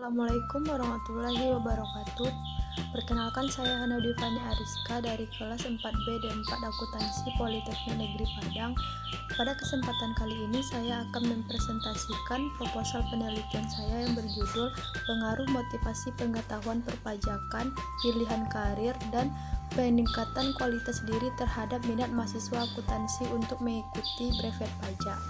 Assalamualaikum warahmatullahi wabarakatuh. Perkenalkan, saya Hana Divani Ariska dari kelas 4B D4 Akuntansi Politeknik Negeri Padang. Pada kesempatan kali ini saya akan mempresentasikan proposal penelitian saya yang berjudul Pengaruh Motivasi Pengetahuan Perpajakan, Pilihan Karir, dan Peningkatan Kualitas Diri terhadap minat mahasiswa akuntansi untuk mengikuti brevet pajak.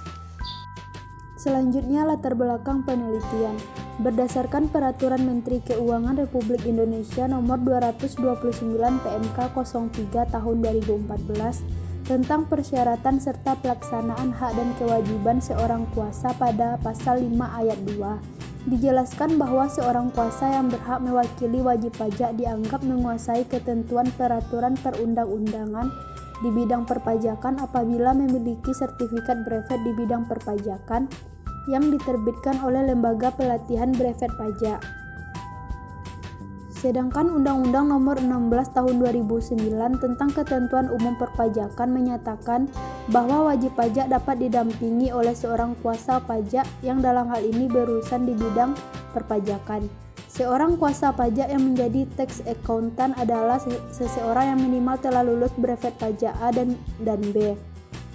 Selanjutnya, latar belakang penelitian. Berdasarkan Peraturan Menteri Keuangan Republik Indonesia Nomor 229 PMK 03 Tahun 2014 tentang persyaratan serta pelaksanaan hak dan kewajiban seorang kuasa pada Pasal 5 Ayat 2, dijelaskan bahwa seorang kuasa yang berhak mewakili wajib pajak dianggap menguasai ketentuan peraturan perundang-undangan di bidang perpajakan apabila memiliki sertifikat brevet di bidang perpajakan yang diterbitkan oleh Lembaga Pelatihan Brevet Pajak. Sedangkan Undang-Undang Nomor 16 Tahun 2009 tentang Ketentuan Umum Perpajakan menyatakan bahwa wajib pajak dapat didampingi oleh seorang kuasa pajak yang dalam hal ini berurusan di bidang perpajakan. Seorang kuasa pajak yang menjadi tax accountant adalah seseorang yang minimal telah lulus brevet pajak A dan B.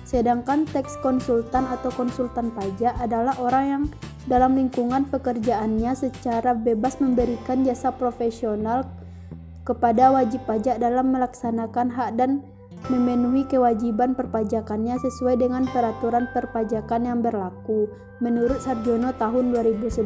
Sedangkan tax konsultan atau konsultan pajak adalah orang yang dalam lingkungan pekerjaannya secara bebas memberikan jasa profesional kepada wajib pajak dalam melaksanakan hak dan memenuhi kewajiban perpajakannya sesuai dengan peraturan perpajakan yang berlaku, menurut Sarjono tahun 2011.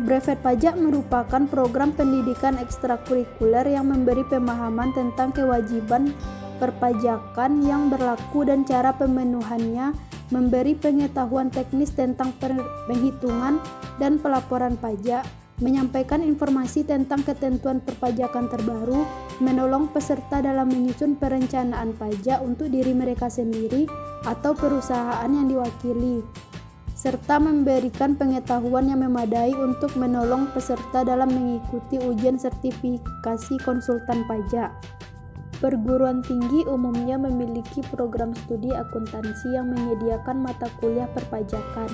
Brevet pajak merupakan program pendidikan ekstrakurikuler yang memberi pemahaman tentang kewajiban perpajakan yang berlaku dan cara pemenuhannya, memberi pengetahuan teknis tentang penghitungan dan pelaporan pajak, menyampaikan informasi tentang ketentuan perpajakan terbaru, menolong peserta dalam menyusun perencanaan pajak untuk diri mereka sendiri atau perusahaan yang diwakili, serta memberikan pengetahuan yang memadai untuk menolong peserta dalam mengikuti ujian sertifikasi konsultan pajak. Perguruan tinggi umumnya memiliki program studi akuntansi yang menyediakan mata kuliah perpajakan.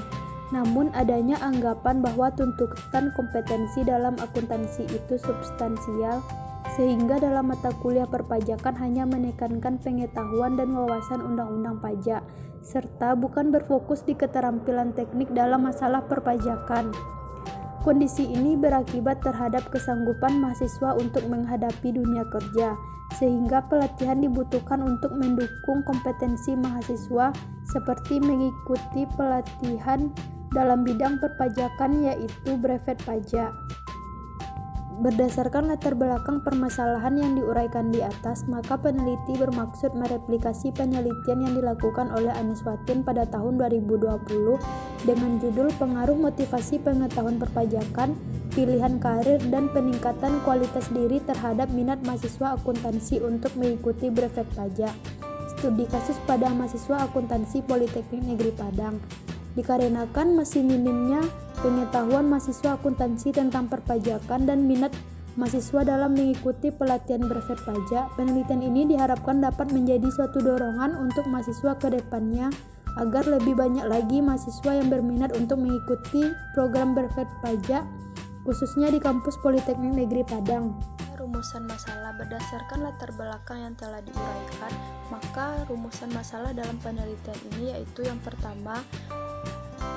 Namun adanya anggapan bahwa tuntutan kompetensi dalam akuntansi itu substansial, sehingga dalam mata kuliah perpajakan hanya menekankan pengetahuan dan wawasan undang-undang pajak, serta bukan berfokus di keterampilan teknik dalam masalah perpajakan. Kondisi ini berakibat terhadap kesanggupan mahasiswa untuk menghadapi dunia kerja, sehingga pelatihan dibutuhkan untuk mendukung kompetensi mahasiswa seperti mengikuti pelatihan dalam bidang perpajakan yaitu brevet pajak. Berdasarkan latar belakang permasalahan yang diuraikan di atas, maka peneliti bermaksud mereplikasi penelitian yang dilakukan oleh Anis Watin pada tahun 2020 dengan judul Pengaruh Motivasi Pengetahuan Perpajakan, Pilihan Karir, dan Peningkatan Kualitas Diri terhadap minat mahasiswa akuntansi untuk mengikuti brevet pajak. Studi kasus pada mahasiswa akuntansi Politeknik Negeri Padang. Dikarenakan masih minimnya pengetahuan mahasiswa akuntansi tentang perpajakan dan minat mahasiswa dalam mengikuti pelatihan brevet pajak, penelitian ini diharapkan dapat menjadi suatu dorongan untuk mahasiswa ke depannya agar lebih banyak lagi mahasiswa yang berminat untuk mengikuti program brevet pajak, khususnya di kampus Politeknik Negeri Padang. Rumusan masalah. Berdasarkan latar belakang yang telah diuraikan, maka rumusan masalah dalam penelitian ini yaitu yang pertama,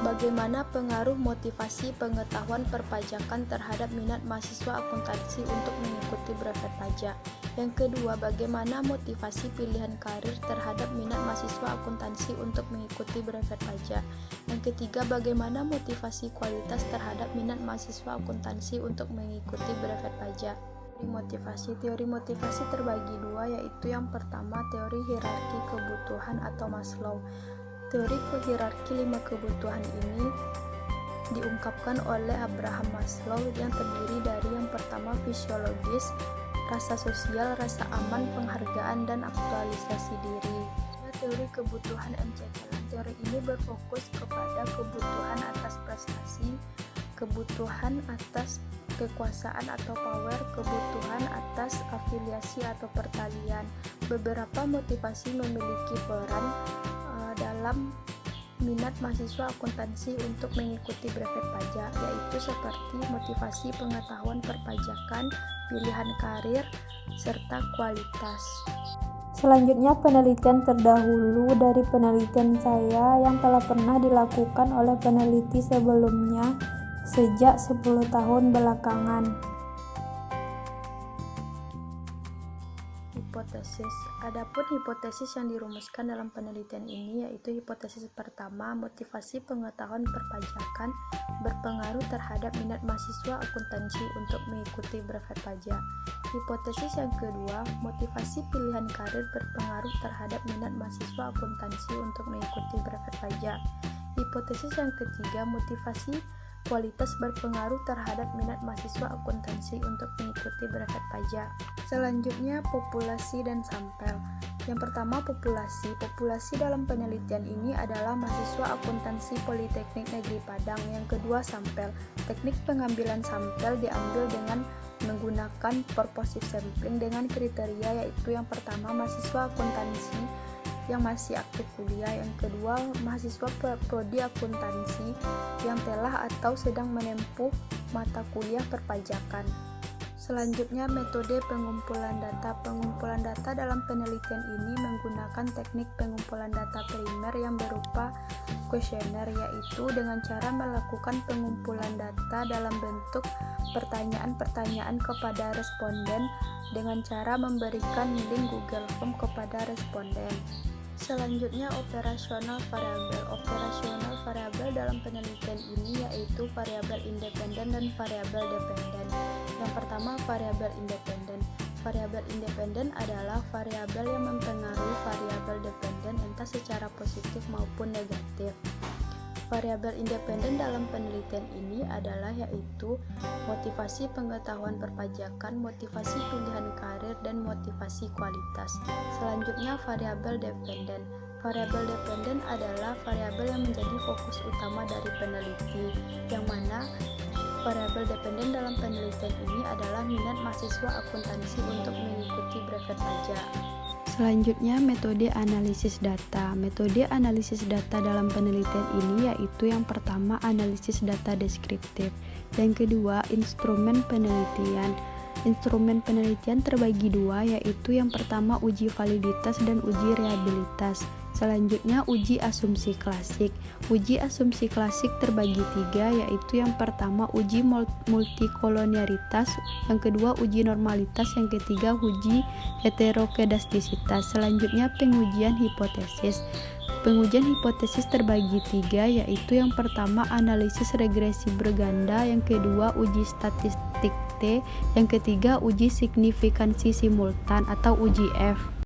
bagaimana pengaruh motivasi pengetahuan perpajakan terhadap minat mahasiswa akuntansi untuk mengikuti brevet pajak. Yang kedua, bagaimana motivasi pilihan karir terhadap minat mahasiswa akuntansi untuk mengikuti brevet pajak. Yang ketiga, bagaimana motivasi kualitas terhadap minat mahasiswa akuntansi untuk mengikuti brevet pajak. Teori motivasi terbagi dua, yaitu yang pertama teori hierarki kebutuhan atau Maslow. Teori hierarki 5 kebutuhan ini diungkapkan oleh Abraham Maslow yang terdiri dari yang pertama fisiologis, rasa sosial, rasa aman, penghargaan, dan aktualisasi diri. Teori kebutuhan MC Keller. Teori ini berfokus kepada kebutuhan atas prestasi, kebutuhan atas kekuasaan atau power, kebutuhan atas afiliasi atau pertalian. Beberapa motivasi memiliki peran dalam minat mahasiswa akuntansi untuk mengikuti brevet pajak, yaitu seperti motivasi pengetahuan perpajakan, pilihan karir, serta kualitas. Selanjutnya penelitian terdahulu dari penelitian saya yang telah pernah dilakukan oleh peneliti sebelumnya sejak 10 tahun belakangan. Hipotesis. Adapun hipotesis yang dirumuskan dalam penelitian ini yaitu hipotesis pertama, motivasi pengetahuan perpajakan berpengaruh terhadap minat mahasiswa akuntansi untuk mengikuti brevet pajak. Hipotesis yang kedua, motivasi pilihan karir berpengaruh terhadap minat mahasiswa akuntansi untuk mengikuti brevet pajak. Hipotesis yang ketiga, motivasi kualitas berpengaruh terhadap minat mahasiswa akuntansi untuk mengikuti brevet pajak. Selanjutnya, populasi dan sampel. Yang pertama, populasi. Populasi dalam penelitian ini adalah mahasiswa akuntansi Politeknik Negeri Padang. Yang kedua, sampel. Teknik pengambilan sampel diambil dengan menggunakan purposive sampling dengan kriteria yaitu yang pertama, mahasiswa akuntansi yang masih aktif kuliah, yang kedua mahasiswa prodi akuntansi yang telah atau sedang menempuh mata kuliah perpajakan. Selanjutnya, metode pengumpulan data. Pengumpulan data dalam penelitian ini menggunakan teknik pengumpulan data primer yang berupa kuesioner, yaitu dengan cara melakukan pengumpulan data dalam bentuk pertanyaan-pertanyaan kepada responden dengan cara memberikan link Google Form kepada responden. Selanjutnya, operasional variabel. Operasional variabel dalam penelitian ini yaitu variabel independen dan variabel dependen. Yang pertama, variabel independen. Variabel independen adalah variabel yang mempengaruhi variabel dependen entah secara positif maupun negatif. Variabel independen dalam penelitian ini adalah yaitu motivasi pengetahuan perpajakan, motivasi pilihan karir, dan motivasi kualitas. Selanjutnya, variabel dependen. Variabel dependen adalah variabel yang menjadi fokus utama dari peneliti, yang mana variabel dependen dalam penelitian ini adalah minat mahasiswa akuntansi untuk mengikuti brevet pajak. Selanjutnya, metode analisis data. Metode analisis data dalam penelitian ini yaitu yang pertama, analisis data deskriptif. Yang kedua, instrumen penelitian. Instrumen penelitian terbagi dua, yaitu yang pertama uji validitas dan uji reliabilitas. Selanjutnya, uji asumsi klasik. Uji asumsi klasik terbagi tiga, yaitu yang pertama uji multikolonialitas, yang kedua uji normalitas, yang ketiga uji heterokedastisitas. Selanjutnya, pengujian hipotesis. Pengujian hipotesis terbagi tiga, yaitu yang pertama analisis regresi berganda, yang kedua uji statistik T, yang ketiga uji signifikansi simultan atau uji F.